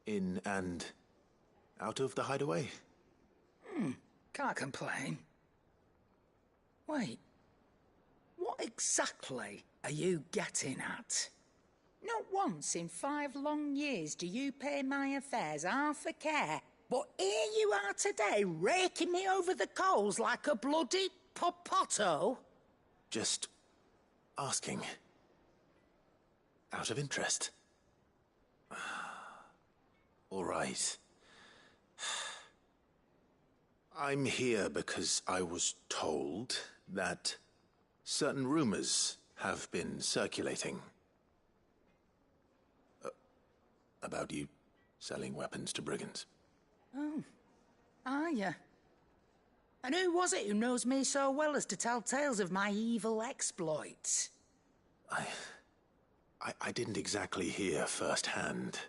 In and out of the hideaway? Can't complain. Wait. What exactly are you getting at? Not once in 5 long years do you pay my affairs half a care, but here you are today raking me over the coals like a bloody popoto? Just asking. Out of interest. All right. I'm here because I was told that certain rumors have been circulating. About you selling weapons to brigands. Oh, are you? And who was it who knows me so well as to tell tales of my evil exploits? I didn't exactly hear firsthand.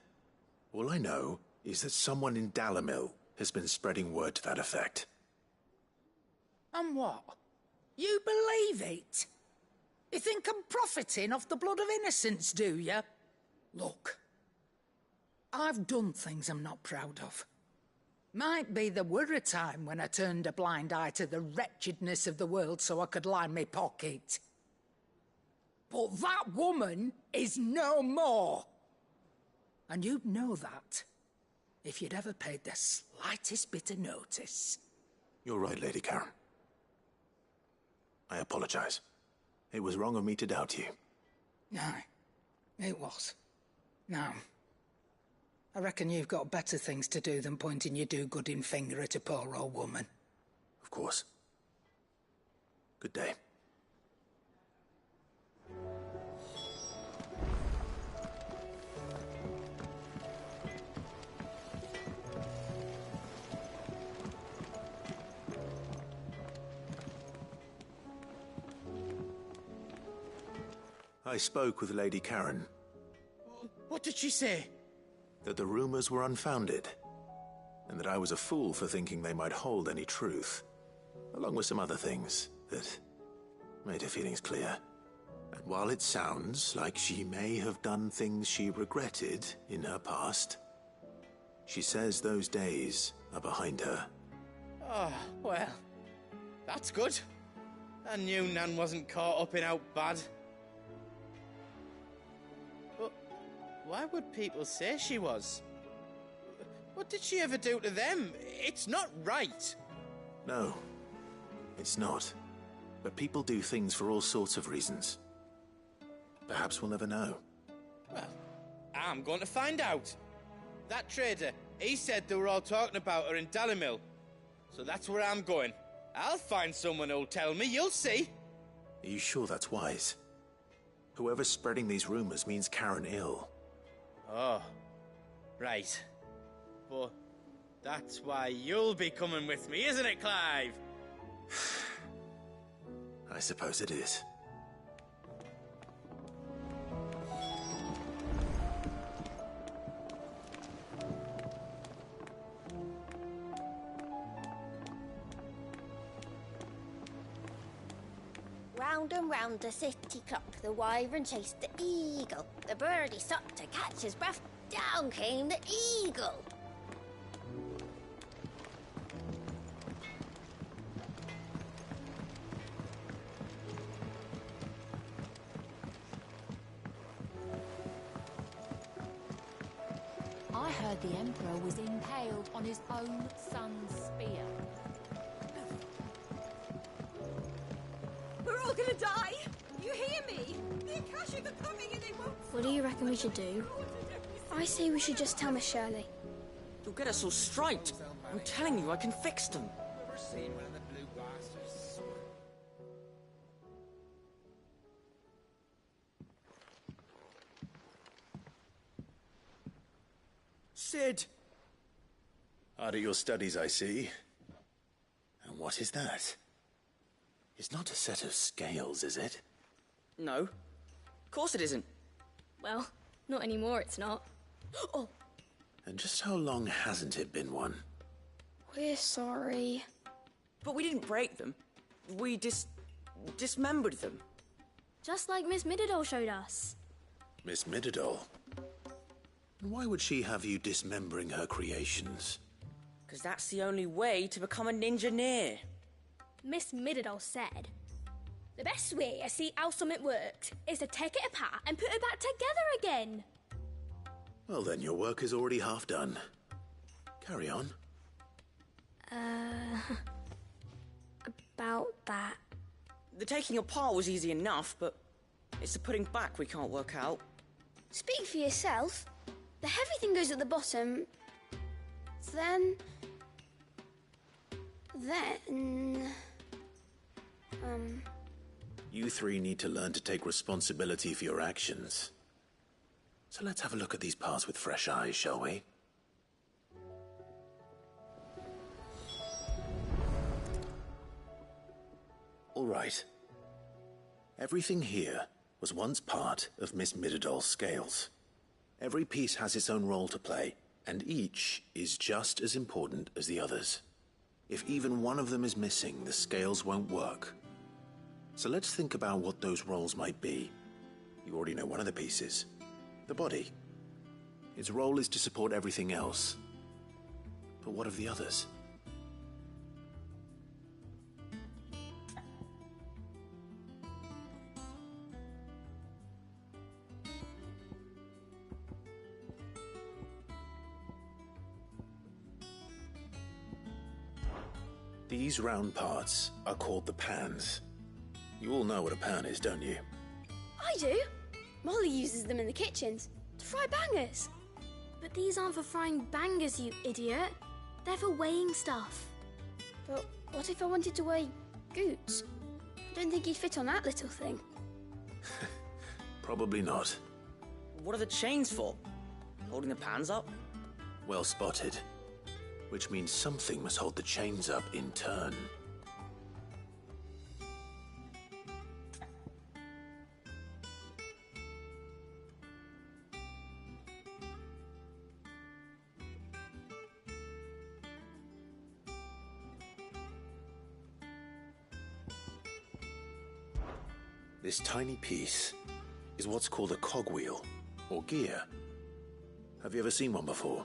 All I know is that someone in Dalamil has been spreading word to that effect. And what? You believe it? You think I'm profiting off the blood of innocence, do you? Look, I've done things I'm not proud of. Might be there were a time when I turned a blind eye to the wretchedness of the world so I could line my pocket. But that woman is no more. And you'd know that if you'd ever paid the slightest bit of notice. You're right, Lady Karen. I apologize. It was wrong of me to doubt you. Aye, it was. Now, I reckon you've got better things to do than pointing your do-gooding finger at a poor old woman. Of course. Good day. I spoke with Lady Karen. What did she say? That the rumors were unfounded, and that I was a fool for thinking they might hold any truth, along with some other things that made her feelings clear. And while it sounds like she may have done things she regretted in her past, she says those days are behind her. Oh, well, that's good. I knew Nan wasn't caught up in out bad. But why would people say she was? What did she ever do to them? It's not right. No, it's not. But people do things for all sorts of reasons. Perhaps we'll never know. Well, I'm going to find out. That trader, he said they were all talking about her in Dalamil. So that's where I'm going. I'll find someone who'll tell me, you'll see. Are you sure that's wise? Whoever's spreading these rumors means Karen ill. Oh, right. But that's why you'll be coming with me, isn't it, Clive? I suppose it is. Round and round the city clock, the wyvern chased the eagle. The birdie stopped to catch his breath. Down came the eagle. I heard the Emperor was impaled on his own son's spear. We're all gonna die! You hear me? The Akashic are coming and they won't. What do you reckon we should do? I say we should just tell Miss Shirley. You'll get us all straight. I'm telling you, I can fix them. Sid! Hard at your studies, I see. And what is that? It's not a set of scales, is it? No. Of course it isn't. Well, not anymore, it's not. Oh, And just how long hasn't it been one? we're sorry. But we didn't break them. We dismembered them. Just like Miss Middledore showed us. Miss Midadol. Why would she have you dismembering her creations? Because that's the only way to become a ninja-neer. Miss Middledore said, the best way to see how something works is to take it apart and put it back together again. Well then, your work is already half done. Carry on. About that. The taking apart was easy enough, but it's the putting back we can't work out. Speak for yourself. The heavy thing goes at the bottom. Then... You three need to learn to take responsibility for your actions. So let's have a look at these parts with fresh eyes, shall we? All right. Everything here was once part of Miss Middledor's scales. Every piece has its own role to play, and each is just as important as the others. If even one of them is missing, the scales won't work. So let's think about what those roles might be. You already know one of the pieces. The body. Its role is to support everything else. But what of the others? These round parts are called the pans. You all know what a pan is, don't you? I do. Molly uses them in the kitchens to fry bangers. But these aren't for frying bangers, you idiot. They're for weighing stuff. But what if I wanted to weigh Goots? I don't think he'd fit on that little thing. Probably not. What are the chains for? Holding the pans up? Well spotted. Which means something must hold the chains up in turn. This tiny piece is what's called a cogwheel, or gear. Have you ever seen one before?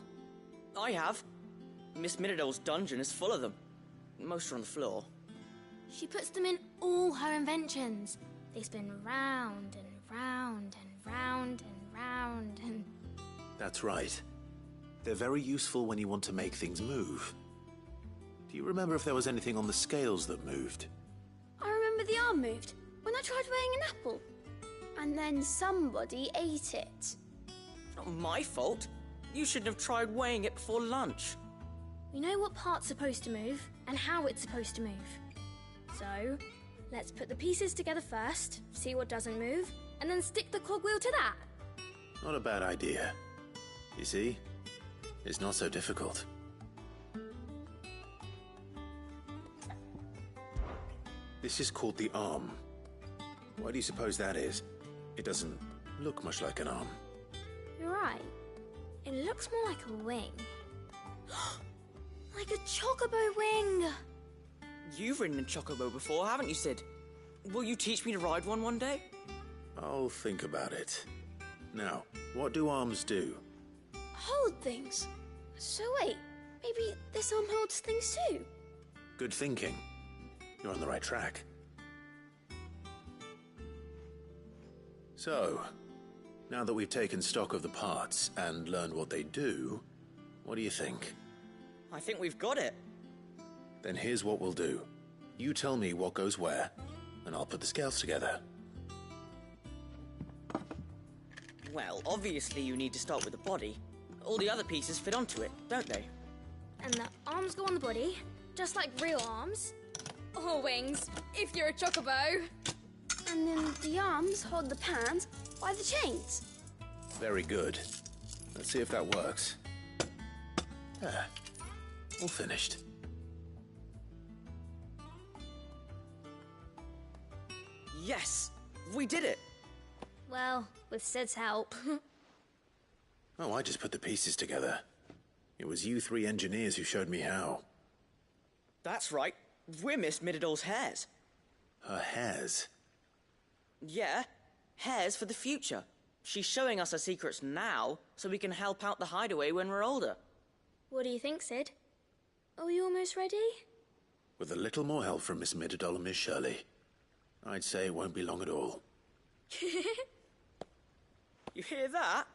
I have. Miss Middledore's dungeon is full of them. Most are on the floor. She puts them in all her inventions. They spin round and round and round and round and... That's right. They're very useful when you want to make things move. Do you remember if there was anything on the scales that moved? I remember the arm moved when I tried weighing an apple. And then somebody ate it. It's not my fault. You shouldn't have tried weighing it before lunch. We know what part's supposed to move and how it's supposed to move. So, let's put the pieces together first, see what doesn't move, and then stick the cogwheel to that. Not a bad idea. You see? It's not so difficult. This is called the arm. Why do you suppose that is? It doesn't look much like an arm. You're right. It looks more like a wing. Like a chocobo wing! You've ridden a chocobo before, haven't you, Sid? Will you teach me to ride one day? I'll think about it. Now, what do arms do? Hold things. So wait, maybe this arm holds things too? Good thinking. You're on the right track. So, now that we've taken stock of the parts and learned what they do, what do you think? I think we've got it. Then here's what we'll do. You tell me what goes where, and I'll put the scales together. Well, obviously you need to start with the body. All the other pieces fit onto it, don't they? And the arms go on the body, just like real arms. Or wings, if you're a chocobo. And then the arms hold the pans by the chains. Very good. Let's see if that works. There. All finished. Yes! We did it! Well, with Sid's help. Oh, I just put the pieces together. It was you three engineers who showed me how. That's right. We're Miss Middledore's hairs. Her hairs? Yeah, hairs for the future. She's showing us her secrets now so we can help out the hideaway when we're older. What do you think, Sid? Are we almost ready? With a little more help from Miss Midadol and Miss Shirley, I'd say it won't be long at all. You hear that?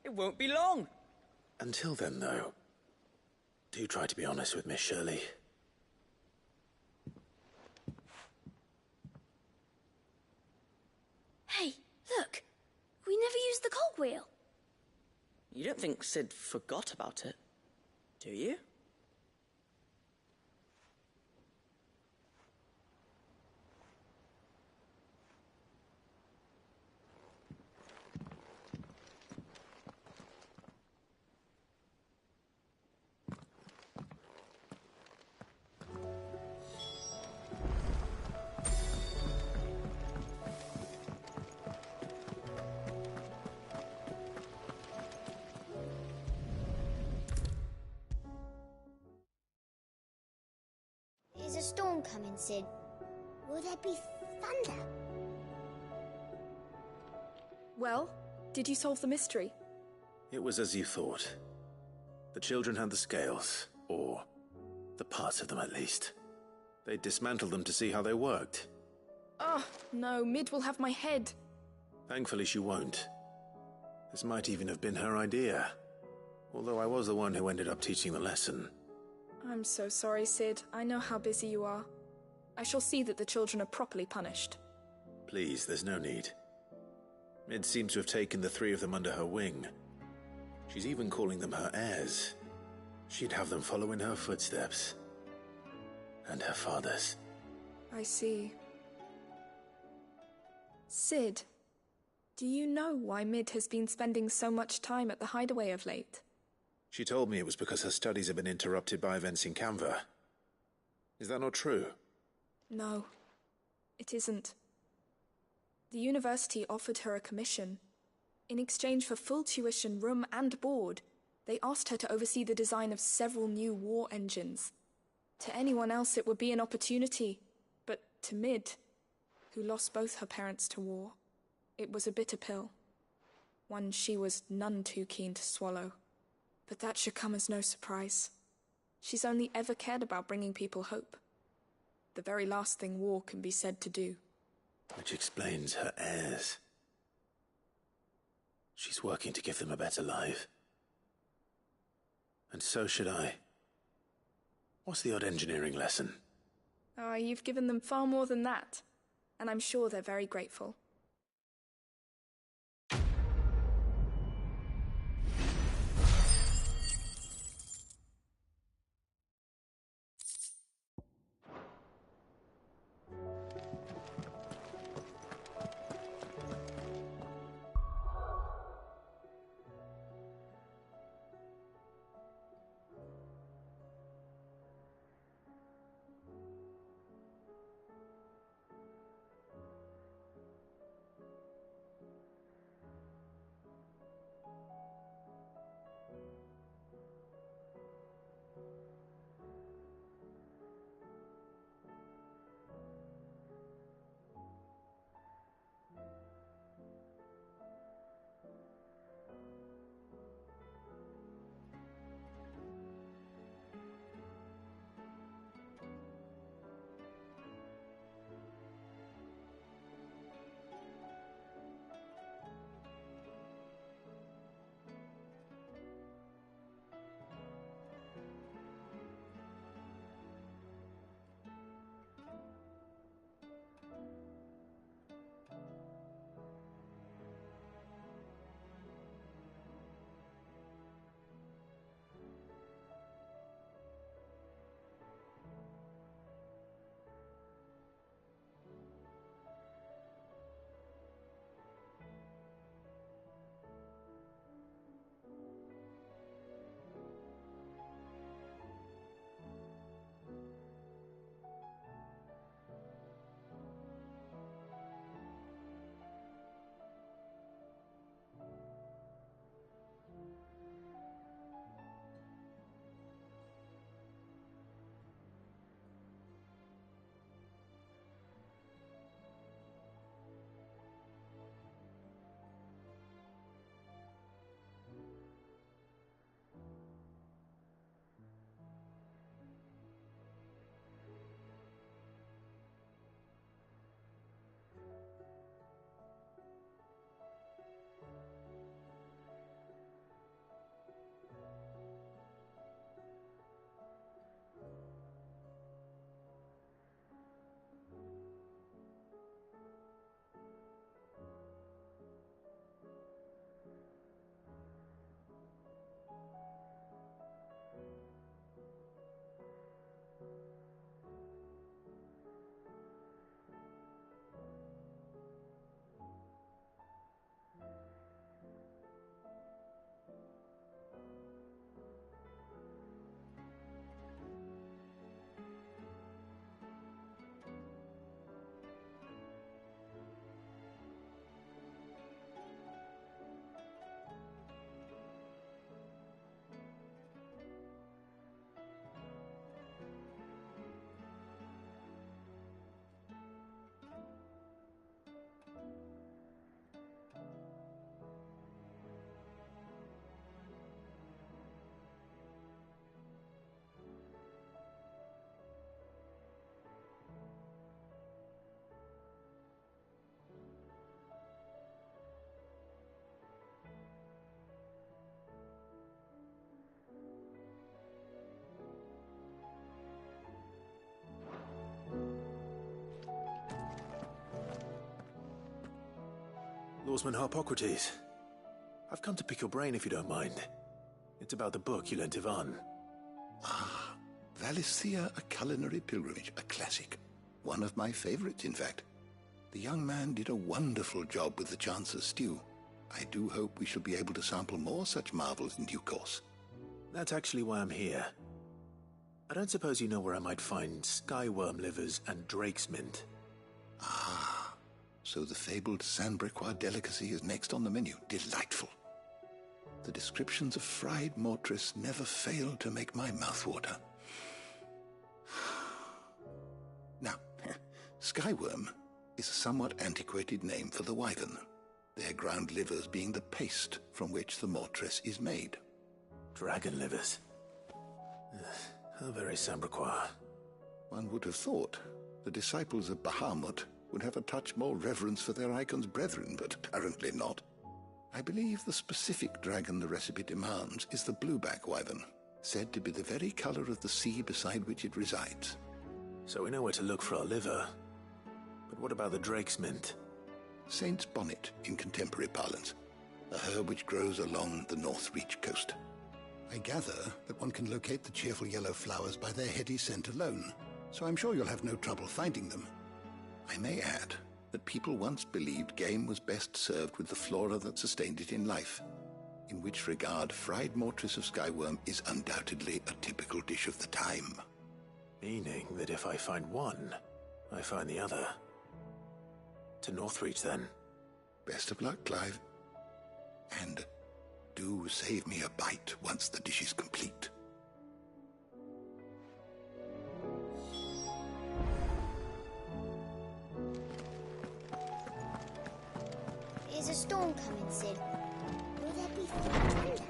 It won't be long. Until then, though, do try to be honest with Miss Shirley. Hey, look! We never used the cogwheel. You don't think Sid forgot about it, do you? Is a storm coming, Sid? Will there be thunder? Well, did you solve the mystery? It was as you thought. The children had the scales, or the parts of them at least. They dismantled them to see how they worked. Oh, no, Mid will have my head. Thankfully she won't. This might even have been her idea. Although I was the one who ended up teaching the lesson. I'm so sorry, Sid. I know how busy you are. I shall see that the children are properly punished. Please, there's no need. Mid seems to have taken the three of them under her wing. She's even calling them her heirs. She'd have them follow in her footsteps. And her father's. I see. Sid, do you know why Mid has been spending so much time at the hideaway of late? She told me it was because her studies have been interrupted by events in Canva. Is that not true? No, it isn't. The university offered her a commission. In exchange for full tuition, room and board, they asked her to oversee the design of several new war engines. To anyone else it would be an opportunity, but to Mid, who lost both her parents to war, it was a bitter pill. One she was none too keen to swallow. But that should come as no surprise. She's only ever cared about bringing people hope. The very last thing war can be said to do. Which explains her heirs. She's working to give them a better life. And so should I. What's the odd engineering lesson? Ah, you've given them far more than that. And I'm sure they're very grateful. Lawsman Harpocrates. I've come to pick your brain if you don't mind. It's about the book you lent Ivan. Ah, Valisthea, A Culinary Pilgrimage, a classic. One of my favorites, in fact. The young man did a wonderful job with the Chance's stew. I do hope we shall be able to sample more such marvels in due course. That's actually why I'm here. I don't suppose you know where I might find skyworm livers and drake's mint. Ah, so the fabled Sandbrequois delicacy is next on the menu. Delightful. The descriptions of fried mortress never fail to make my mouth water. Now, skyworm is a somewhat antiquated name for the wyvern, their ground livers being the paste from which the mortress is made. Dragon livers. How very Sambrequois. One would have thought the disciples of Bahamut would have a touch more reverence for their icon's brethren, but apparently not. I believe the specific dragon the recipe demands is the blueback wyvern, said to be the very color of the sea beside which it resides. So we know where to look for our liver. But what about the drake's mint? Saint's bonnet in contemporary parlance, a herb which grows along the North Reach coast. I gather that one can locate the cheerful yellow flowers by their heady scent alone, so I'm sure you'll have no trouble finding them. I may add that people once believed game was best served with the flora that sustained it in life, in which regard fried mortress of skyworm is undoubtedly a typical dish of the time. Meaning that if I find one, I find the other. To Northreach, then. Best of luck, Clive. And do save me a bite once the dish is complete. Is a storm coming soon? Will there be thunder?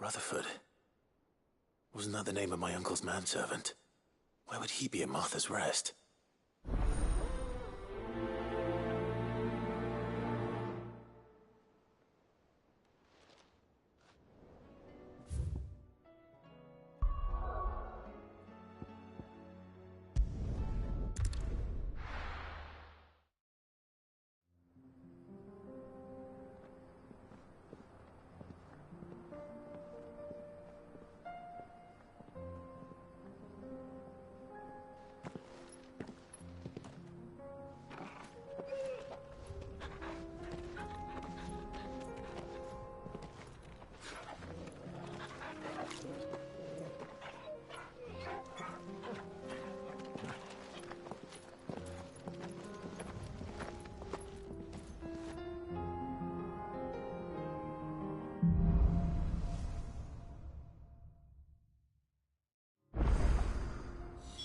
Rutherford. Wasn't that the name of my uncle's manservant? Why would he be at Martha's Rest?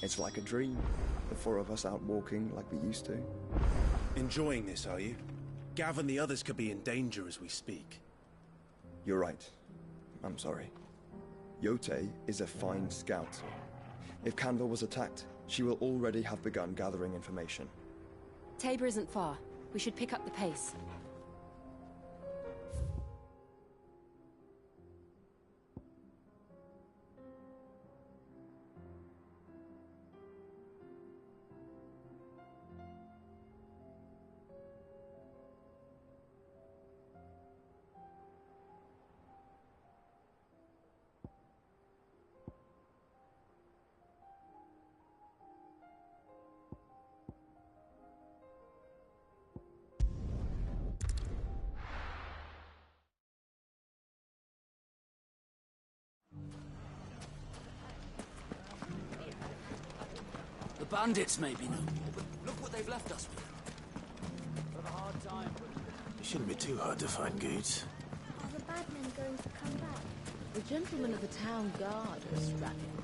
It's like a dream, the four of us out walking like we used to. Enjoying this, are you? Gav and the others could be in danger as we speak. You're right. I'm sorry. Yote is a fine scout. If Canville was attacked, she will already have begun gathering information. Tabor isn't far. We should pick up the pace. bandits may be no more, but look what they've left us with. We'll have a hard time. It shouldn't be too hard to find goods. Are the bad men going to come back? The gentlemen of the town guard are strapping them.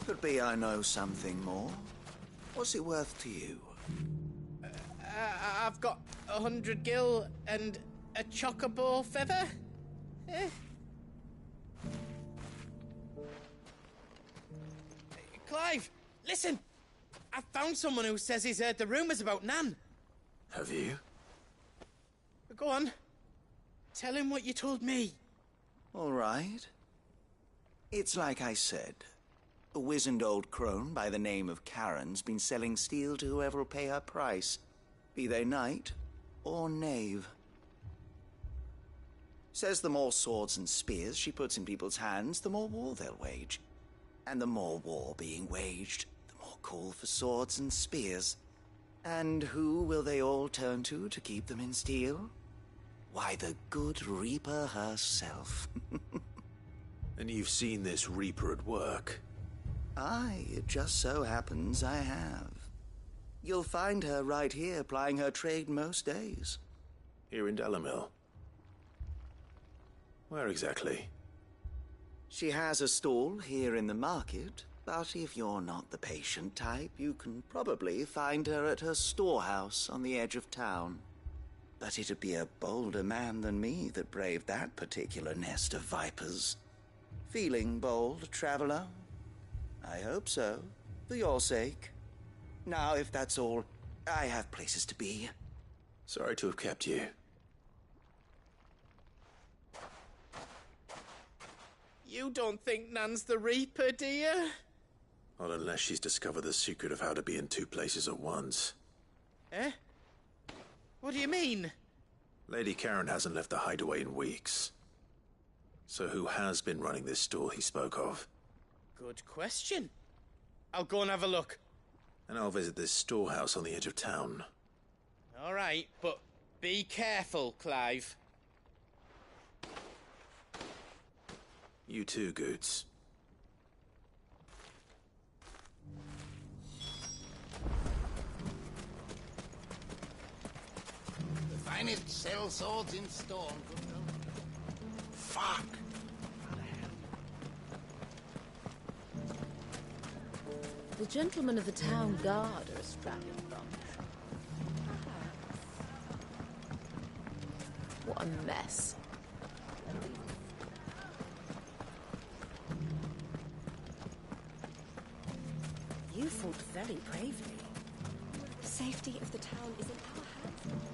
Could be I know something more. What's it worth to you? I've got 100 gil and a chocobo feather. Clive, listen! I found someone who says he's heard the rumours about Nan. Have you? Go on. Tell him what you told me. All right. It's like I said. A wizened old crone by the name of Karen's been selling steel to whoever'll pay her price, be they knight or knave. Says the more swords and spears she puts in people's hands, the more war they'll wage. And the more war being waged, the more call for swords and spears. And who will they all turn to keep them in steel? Why, the good Reaper herself. And you've seen this Reaper at work? Aye, it just so happens I have. You'll find her right here plying her trade most days. Here in Delamil? Where exactly? She has a stall here in the market, but if you're not the patient type, you can probably find her at her storehouse on the edge of town. But it'd be a bolder man than me that braved that particular nest of vipers. Feeling bold, traveler? I hope so, for your sake. Now, if that's all, I have places to be. Sorry to have kept you. You don't think Nan's the Reaper, do you? Not unless she's discovered the secret of how to be in two places at once. Eh? What do you mean? Lady Karen hasn't left the hideaway in weeks. So who has been running this stall he spoke of? Good question. I'll go and have a look. And I'll visit this storehouse on the edge of town. All right, but be careful, Clive. You too, Goots. The finest sell swords in Storm. Fuck! The gentlemen of the town guard are a strapping bunch. What a mess. You fought very bravely. The safety of the town is in our hands.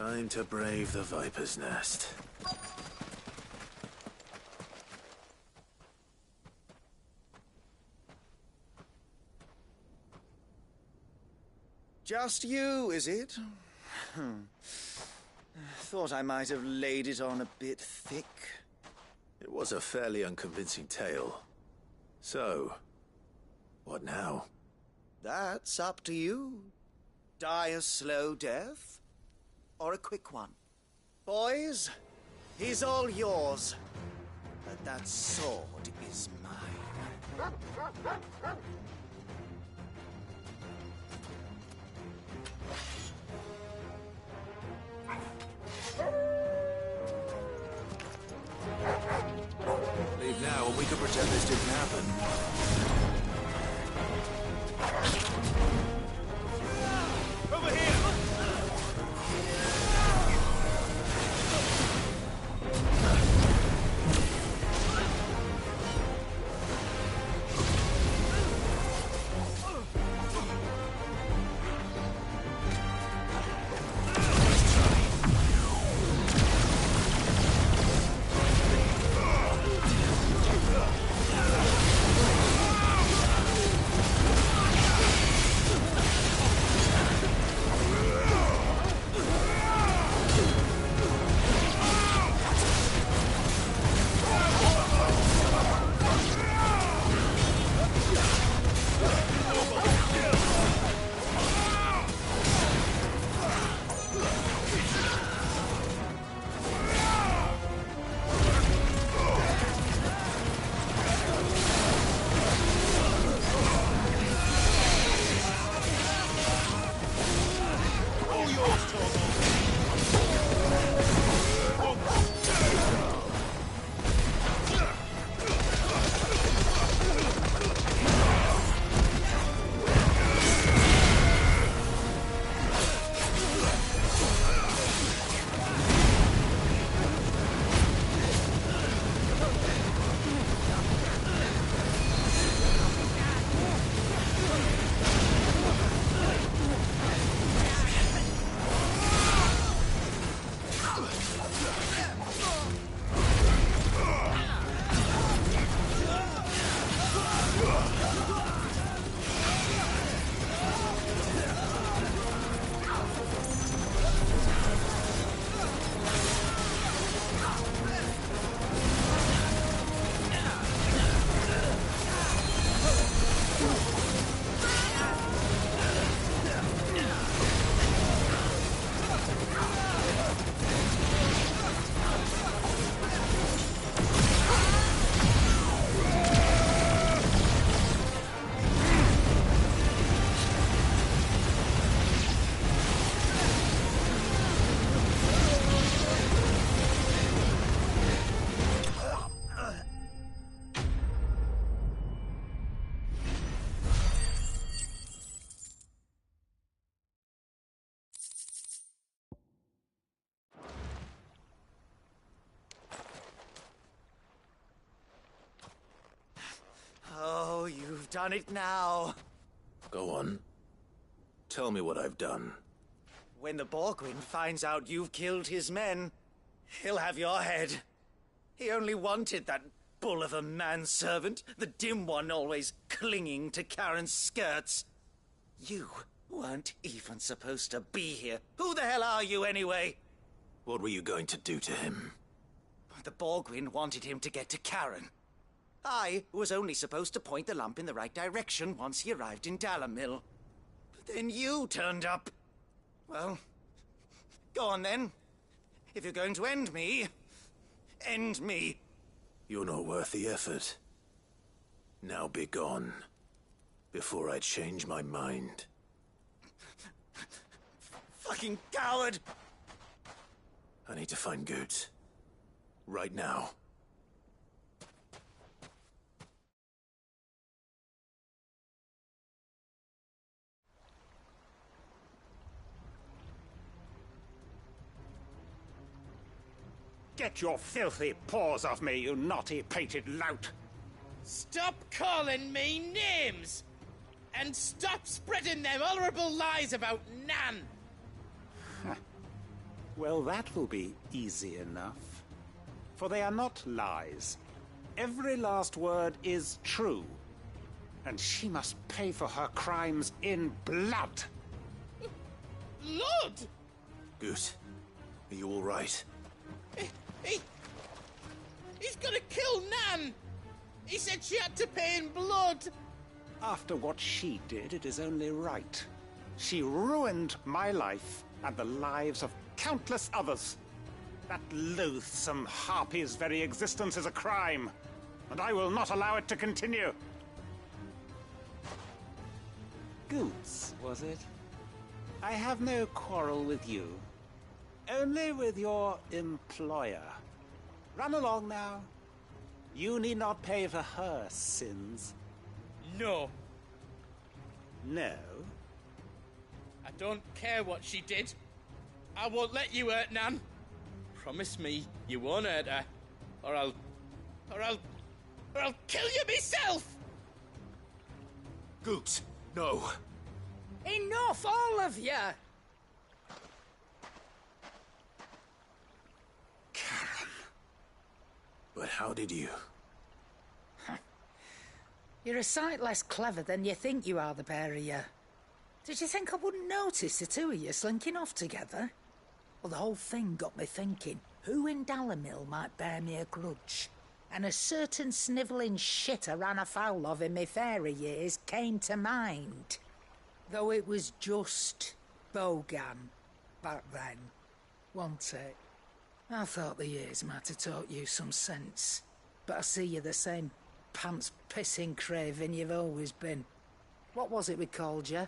Time to brave the Viper's Nest. Just you, is it? Thought I might have laid it on a bit thick. It was a fairly unconvincing tale. So, what now? That's up to you. Die a slow death, or a quick one. Boys, he's all yours. But that sword is mine. Leave now and we can pretend this didn't happen. Over here! Oh, you've done it now. Go on. Tell me what I've done. When the Borgwyn finds out you've killed his men, he'll have your head. He only wanted that bull of a manservant, the dim one always clinging to Karen's skirts. You weren't even supposed to be here. Who the hell are you, anyway? What were you going to do to him? The Borgwyn wanted him to get to Karen. I was only supposed to point the lamp in the right direction once he arrived in Dalamil. But then you turned up. Well, go on then. If you're going to end me, end me. You're not worth the effort. Now be gone, before I change my mind. Fucking coward! I need to find Goetz. Right now. Get your filthy paws off me, you naughty-pated lout! Stop calling me names! And stop spreading them horrible lies about Nan! Well, that will be easy enough. For they are not lies. Every last word is true. And she must pay for her crimes in blood. Blood? Goose, are you all right? He's gonna kill Nan! He said she had to pay in blood! After what she did, it is only right. She ruined my life and the lives of countless others. That loathsome harpy's very existence is a crime, and I will not allow it to continue. Goots, was it? I have no quarrel with you. Only with your employer. Run along now. You need not pay for her sins. No. No? I don't care what she did. I won't let you hurt Nan. Promise me you won't hurt her, or I'll kill you myself! Goose, no. Enough, all of you! But how did you? You're a sight less clever than you think you are, the pair of you. Did you think I wouldn't notice the two of you slinking off together? Well, the whole thing got me thinking, who in Dalimil might bear me a grudge? And a certain snivelling shit I ran afoul of in my fairy years came to mind. Though it was just Bogan back then, wasn't it? I thought the years might have taught you some sense, but I see you're the same pants-pissing craven you've always been. What was it we called you?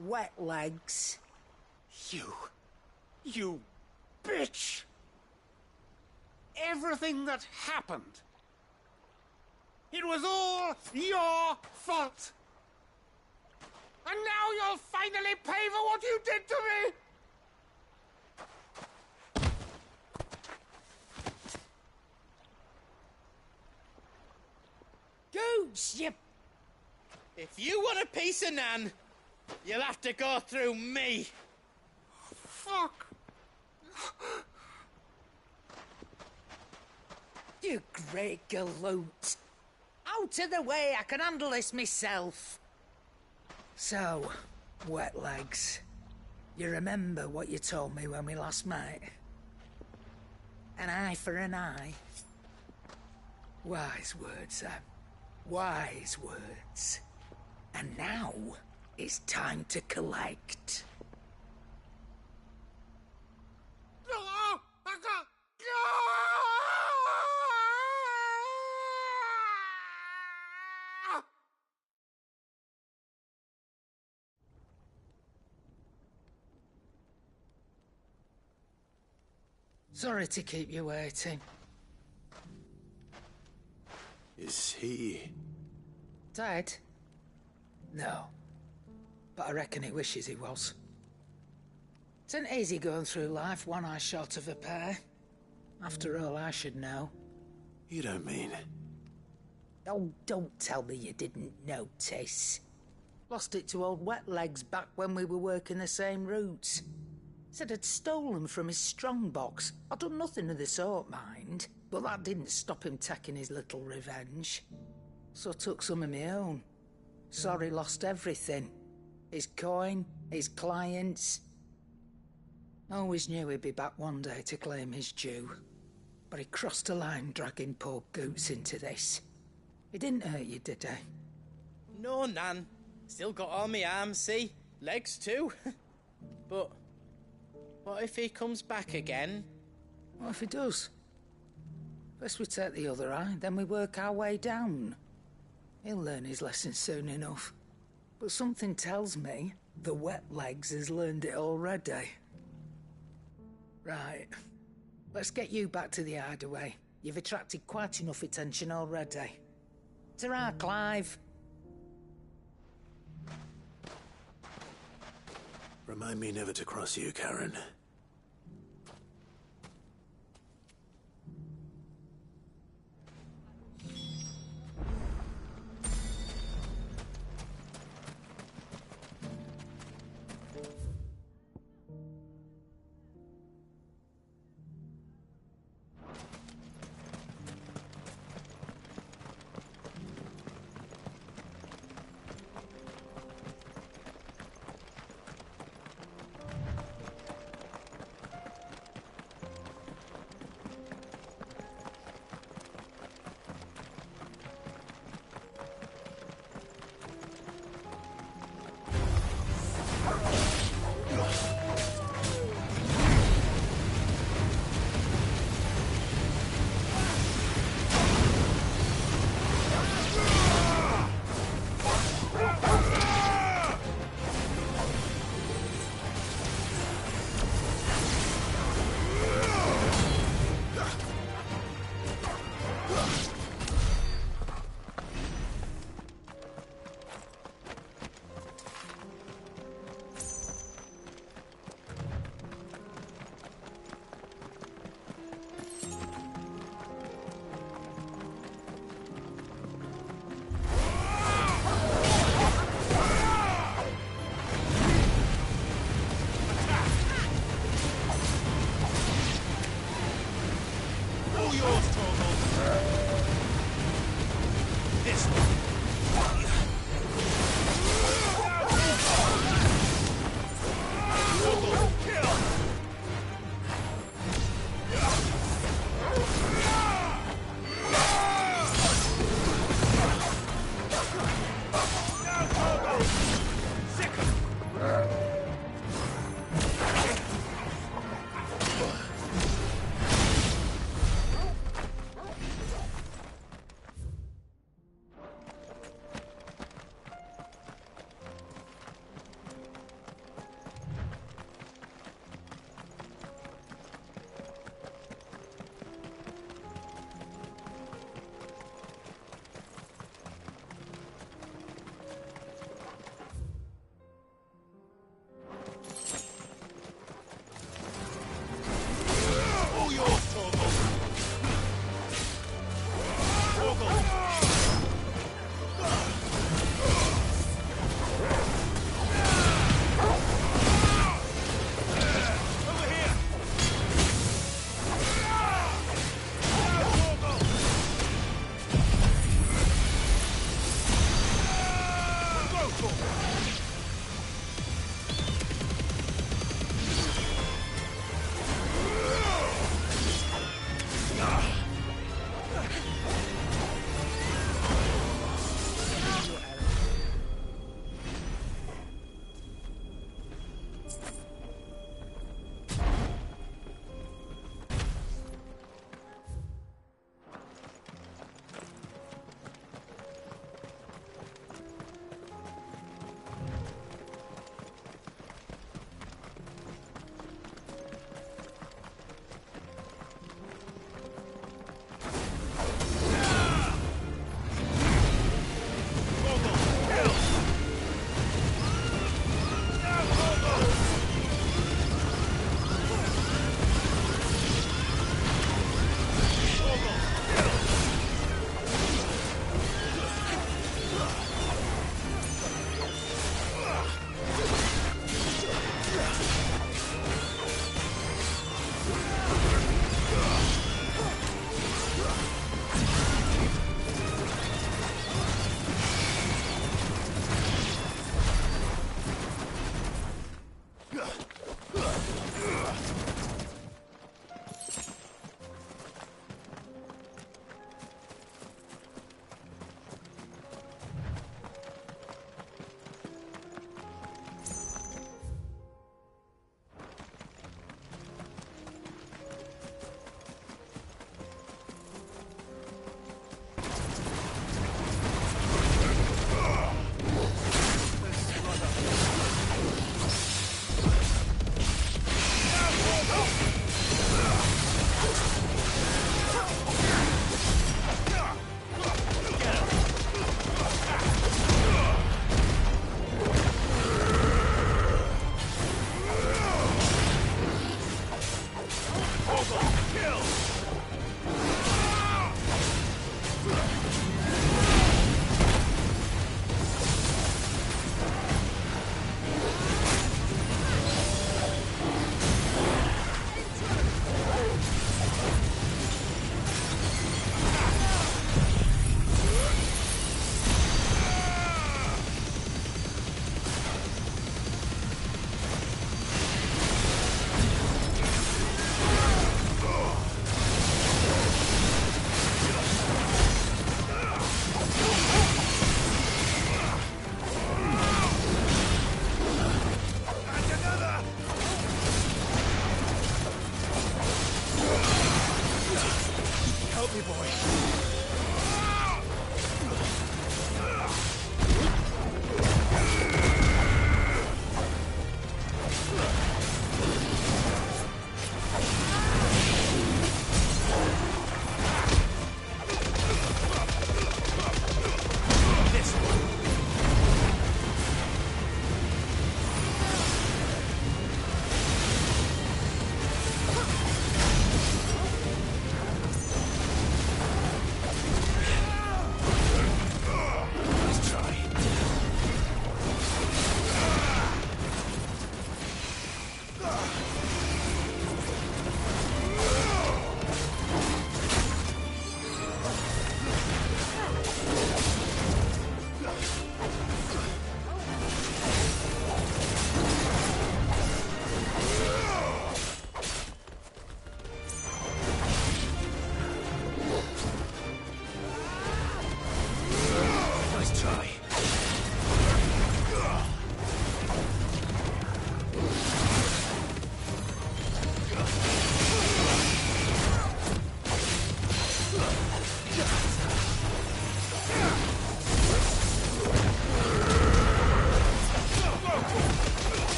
Wet legs? You bitch! Everything that happened, it was all your fault! And now you'll finally pay for what you did to me! Goose, you... If you want a piece of Nan, you'll have to go through me. Fuck! You great galoot. Out of the way, I can handle this myself. So, wet legs, you remember what you told me when we last met? An eye for an eye. Wise words, Sam. Wise words. And now, it's time to collect. Sorry to keep you waiting. Is he... Dead? No. But I reckon he wishes he was. It ain't easy going through life one eye short of a pair. After all, I should know. You don't mean... Oh, don't tell me you didn't notice. Lost it to old Wet Legs back when we were working the same routes. Said I'd stolen from his strongbox. I'd done nothing of the sort, mind. But that didn't stop him taking his little revenge. So I took some of my own. Sorry, lost everything. His coin, his clients. Always knew he'd be back one day to claim his due. But he crossed a line dragging poor Goots into this. He didn't hurt you, did he? No, Nan. Still got all my arms, see? Legs too. But what if he comes back again? What if he does? First we take the other eye, then we work our way down. He'll learn his lesson soon enough. But something tells me the Wet Legs has learned it already. Right. Let's get you back to the hideaway. You've attracted quite enough attention already. Ta-ra, Clive. Remind me never to cross you, Karen.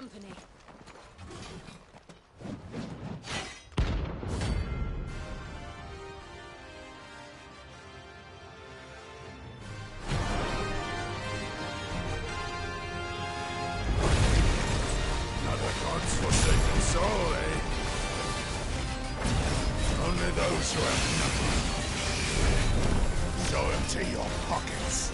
company. Another God's forsaken soul, eh? Only those who have nothing. Show empty your pockets.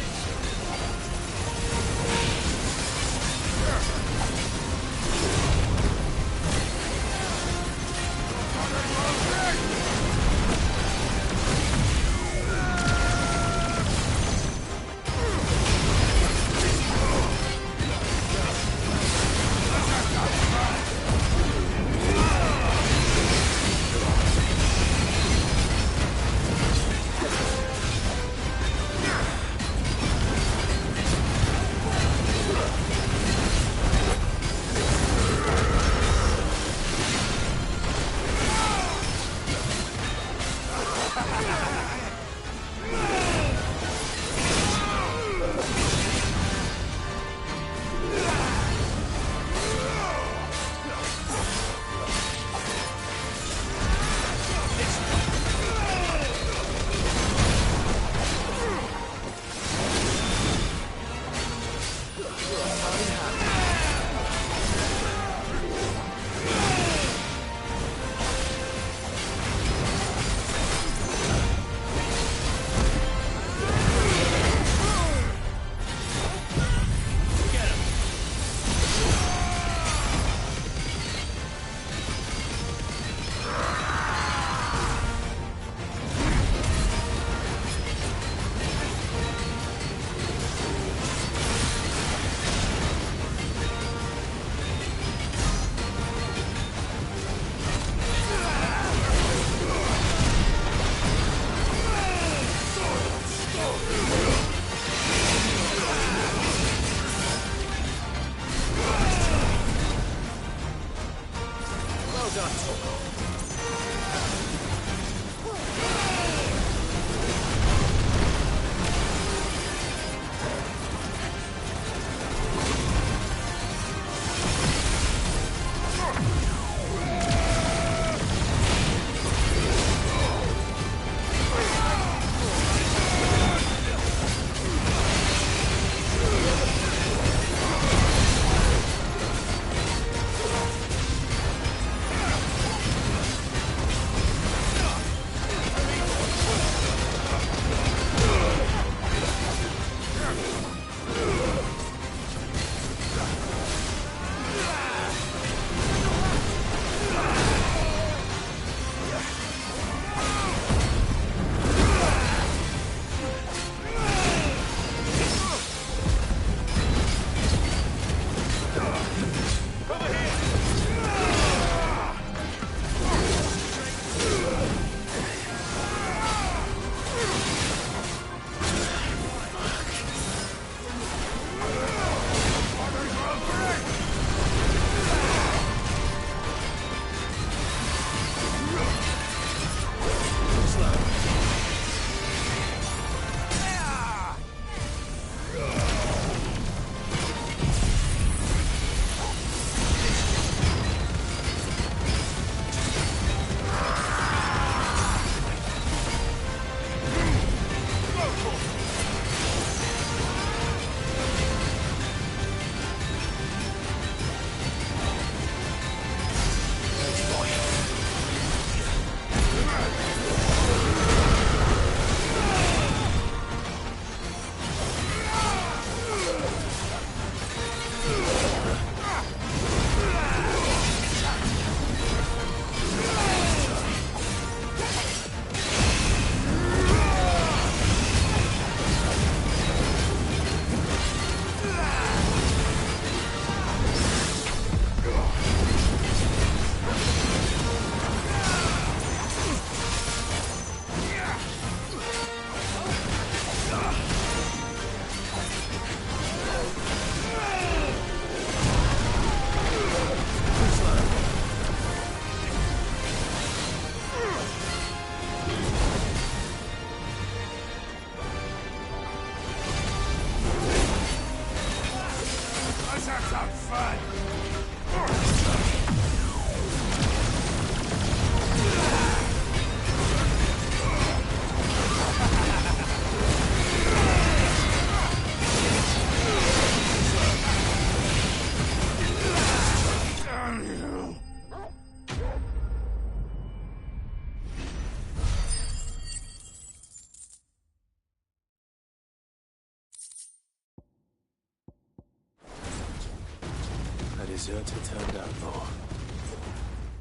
A deserter turned outlaw.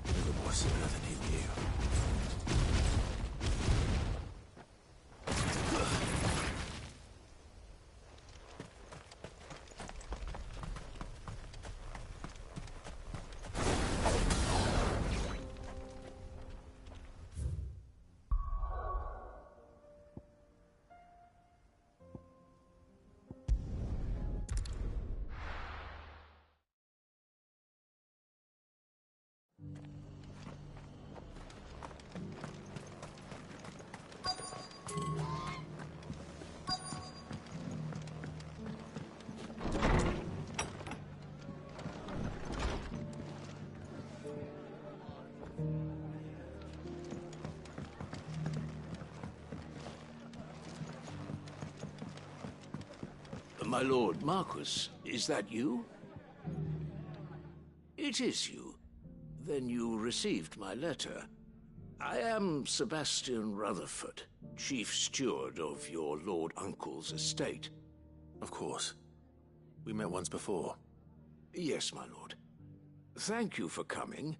Never more similar than he knew. My lord Marquis, is that you? It is you. Then you received my letter. I am Sebastian Rutherford, chief steward of your lord uncle's estate. Of course. We met once before. Yes, my lord. Thank you for coming.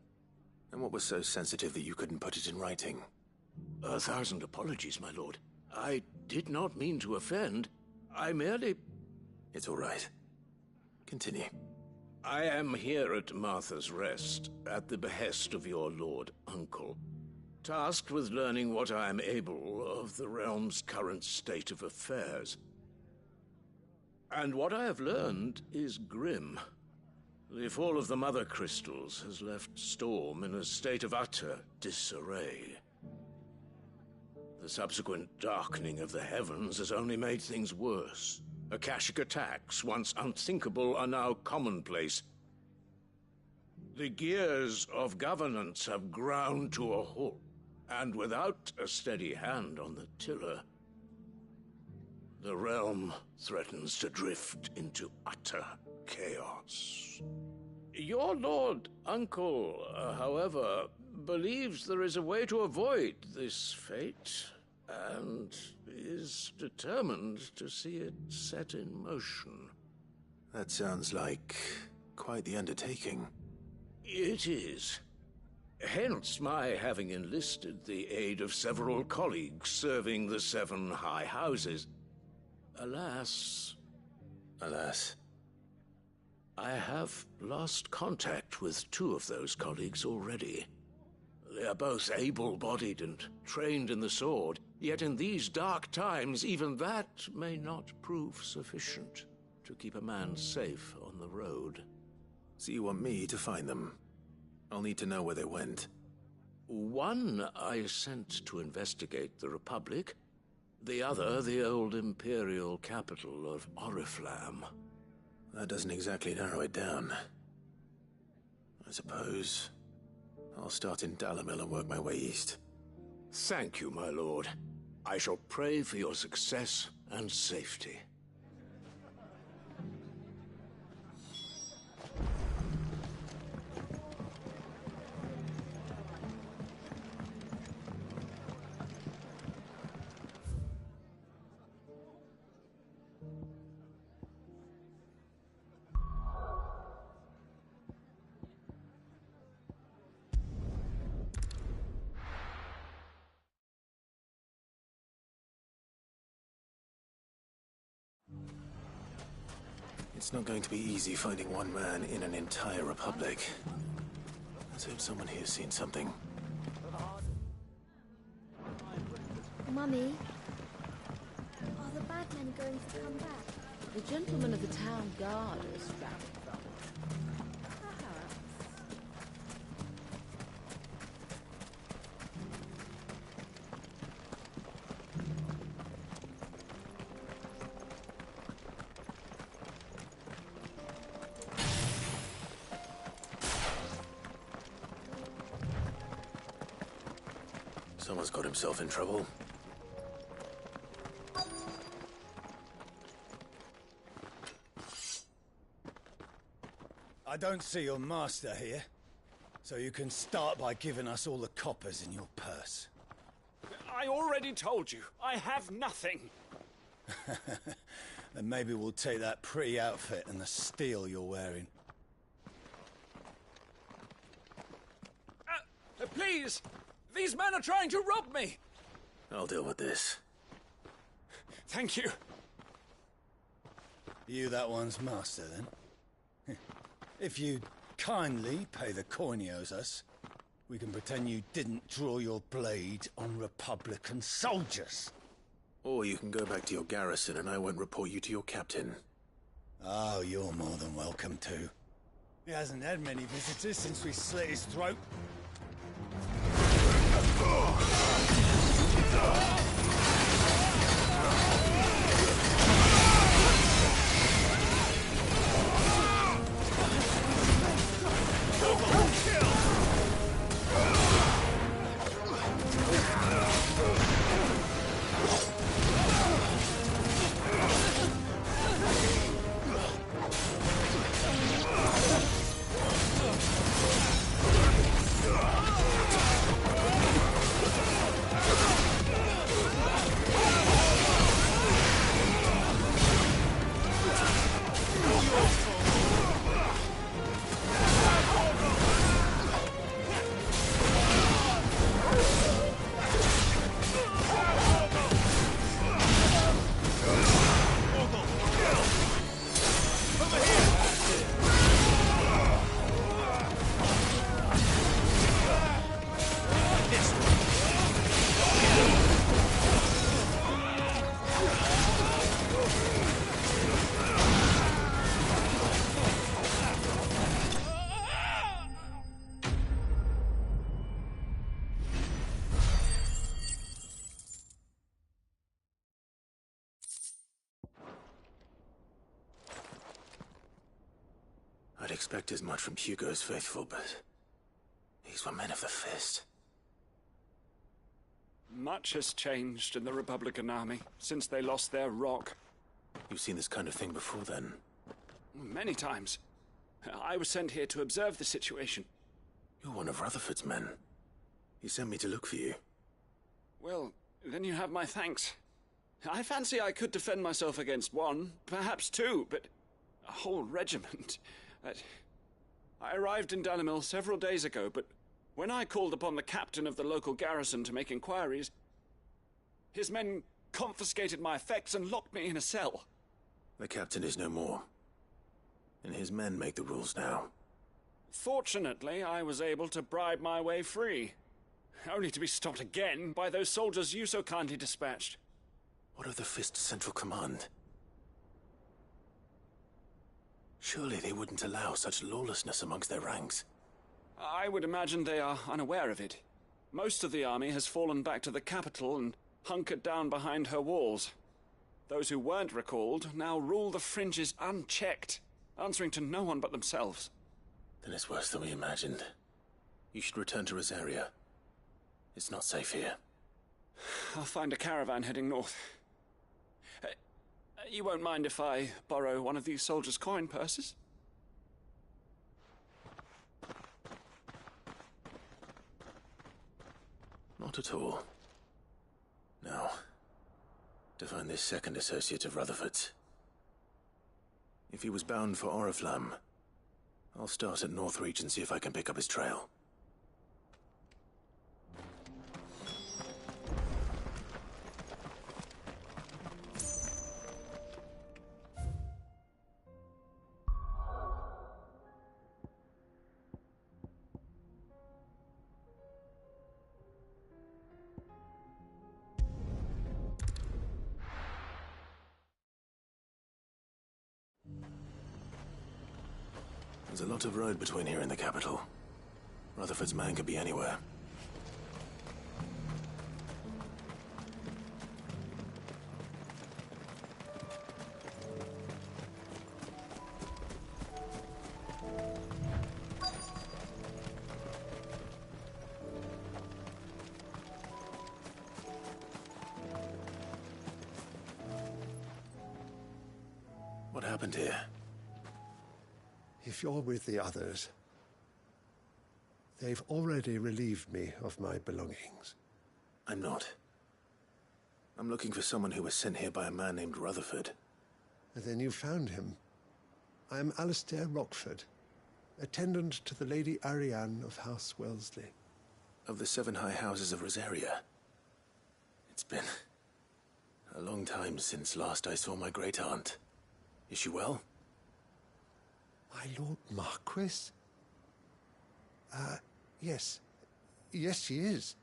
And what was so sensitive that you couldn't put it in writing? 1,000 apologies, my lord. I did not mean to offend. I merely... It's all right. Continue. I am here at Martha's Rest, at the behest of your lord uncle, tasked with learning what I am able of the realm's current state of affairs. And what I have learned is grim. The fall of the Mother Crystals has left Storm in a state of utter disarray. The subsequent darkening of the heavens has only made things worse. Akashic attacks, once unthinkable, are now commonplace. The gears of governance have ground to a halt, and without a steady hand on the tiller, the realm threatens to drift into utter chaos. Your lord uncle, however, believes there is a way to avoid this fate, and is determined to see it set in motion. That sounds like quite the undertaking. It is. Hence my having enlisted the aid of several colleagues serving the 7 high houses. Alas... Alas? I have lost contact with 2 of those colleagues already. They are both able-bodied and trained in the sword, yet in these dark times, even that may not prove sufficient to keep a man safe on the road. So you want me to find them? I'll need to know where they went. One I sent to investigate the Republic, the other the old Imperial capital of Oriflamme. That doesn't exactly narrow it down. I suppose I'll start in Dalimil and work my way east. Thank you, my lord. I shall pray for your success and safety. It's not going to be easy finding one man in an entire republic. Let's hope someone here's seen something. Mummy, are the bad men going to come back? The gentlemen of the town guard are scrapping from Perhaps. Someone's got himself in trouble. I don't see your master here, so you can start by giving us all the coppers in your purse. I already told you, I have nothing. Then maybe we'll take that pretty outfit and the steel you're wearing. Please! These men are trying to rob me! I'll deal with this. Thank you. You that one's master, then? If you kindly pay the coin he owes us, we can pretend you didn't draw your blade on Republican soldiers. Or you can go back to your garrison and I won't report you to your captain. Oh, you're more than welcome to. He hasn't had many visitors since we slit his throat. I'd expect as much from Hugo's faithful, but these were men of the fist. Much has changed in the Republican army since they lost their rock. You've seen this kind of thing before, then? Many times. I was sent here to observe the situation. You're one of Rutherford's men. He sent me to look for you. Well, then you have my thanks. I fancy I could defend myself against one, perhaps two, but a whole regiment. I arrived in Dalimil several days ago, but when I called upon the captain of the local garrison to make inquiries, his men confiscated my effects and locked me in a cell. The captain is no more, and his men make the rules now. Fortunately, I was able to bribe my way free, only to be stopped again by those soldiers you so kindly dispatched. What of the Fist's central command? Surely they wouldn't allow such lawlessness amongst their ranks. I would imagine they are unaware of it. Most of the army has fallen back to the capital and hunkered down behind her walls. Those who weren't recalled now rule the fringes unchecked, answering to no one but themselves. Then it's worse than we imagined. You should return to Rosaria. It's not safe here. I'll find a caravan heading north. You won't mind if I borrow one of these soldiers' coin purses? Not at all. Now, to find this second associate of Rutherford's. If he was bound for Oriflamme, I'll start at Northreach and see if I can pick up his trail. There's a lot of road between here and the capital. Rutherford's man could be anywhere. happened here? If you're with the others, they've already relieved me of my belongings. I'm not. I'm looking for someone who was sent here by a man named Rutherford. And then you found him. I am Alistair Rockford, attendant to the Lady Ariane of House Wellesley. Of the 7 high houses of Rosaria. It's been a long time since last I saw my great-aunt. Is she well? My Lord Marquis? Yes. Yes, she is.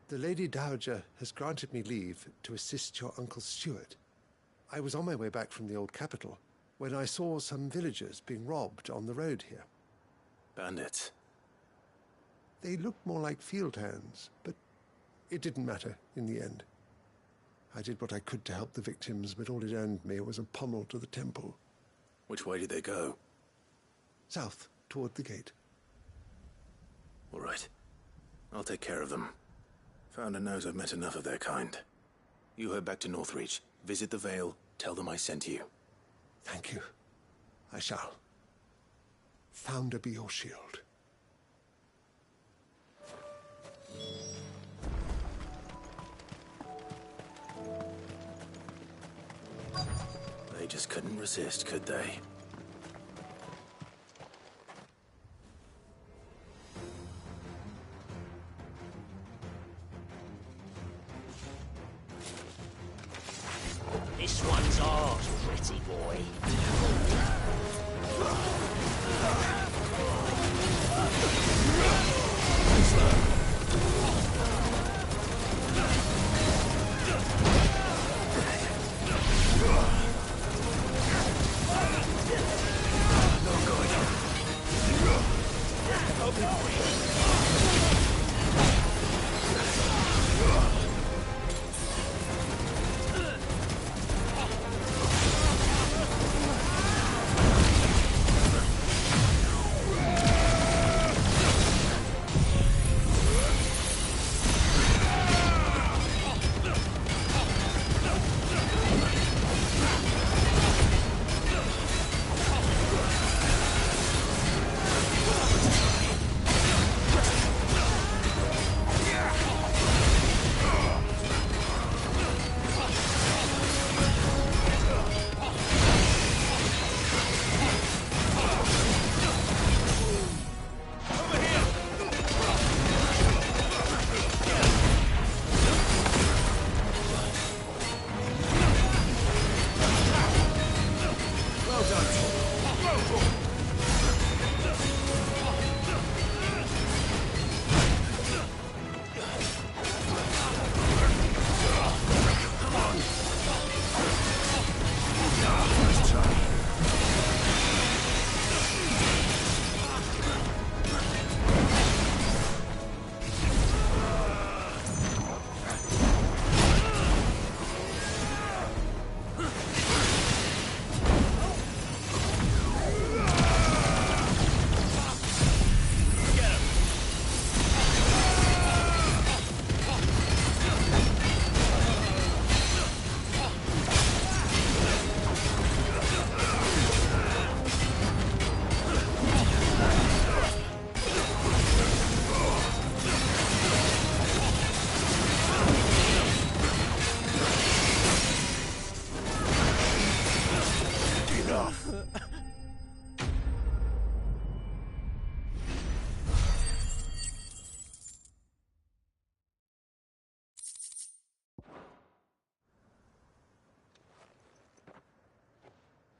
The Lady Dowager has granted me leave to assist your Uncle Stuart. I was on my way back from the old capital when I saw some villagers being robbed on the road here. Bandits? They looked more like field hands, but it didn't matter in the end. I did what I could to help the victims, but all it earned me was a pommel to the temple. Which way did they go? South, toward the gate. All right. I'll take care of them. Founder knows I've met enough of their kind. You head back to Northreach, visit the Vale, tell them I sent you. Thank you. I shall. Founder be your shield. They just couldn't resist, could they? This one's ours, pretty boy.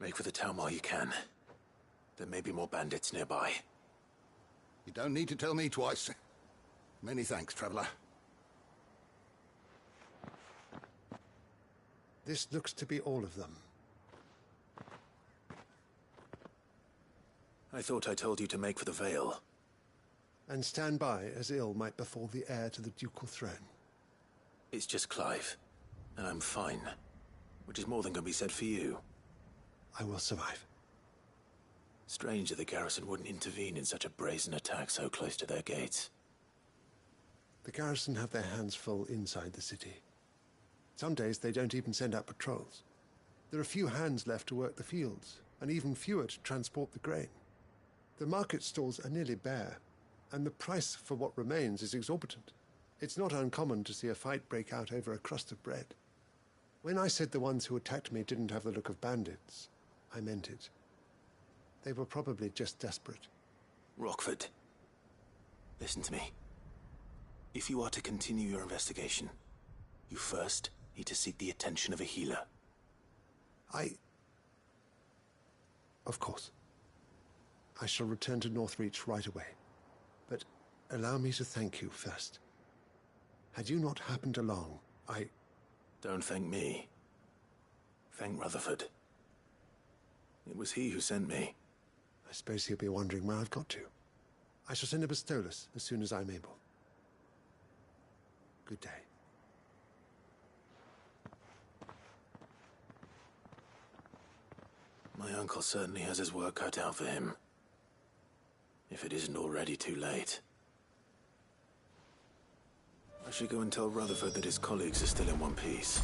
Make for the town while you can. There may be more bandits nearby. You don't need to tell me twice. Many thanks, traveler. This looks to be all of them. I thought I told you to make for the Vale. And stand by as ill might befall the heir to the ducal throne. It's just Clive, and I'm fine. Which is more than can be said for you. I will survive. Strange that the garrison wouldn't intervene in such a brazen attack so close to their gates. The garrison have their hands full inside the city. Some days they don't even send out patrols. There are few hands left to work the fields, and even fewer to transport the grain. The market stalls are nearly bare, and the price for what remains is exorbitant. It's not uncommon to see a fight break out over a crust of bread. When I said the ones who attacked me didn't have the look of bandits, I meant it. They were probably just desperate. Rockford, listen to me. If you are to continue your investigation, you first need to seek the attention of a healer. Of course. I shall return to Northreach right away. But allow me to thank you first. Had you not happened along, Don't thank me. Thank Rutherford. It was he who sent me. I suppose he'll be wondering where I've got to. I shall send a Bastolus as soon as I'm able. Good day. My uncle certainly has his work cut out for him. If it isn't already too late. I should go and tell Rutherford that his colleagues are still in one piece.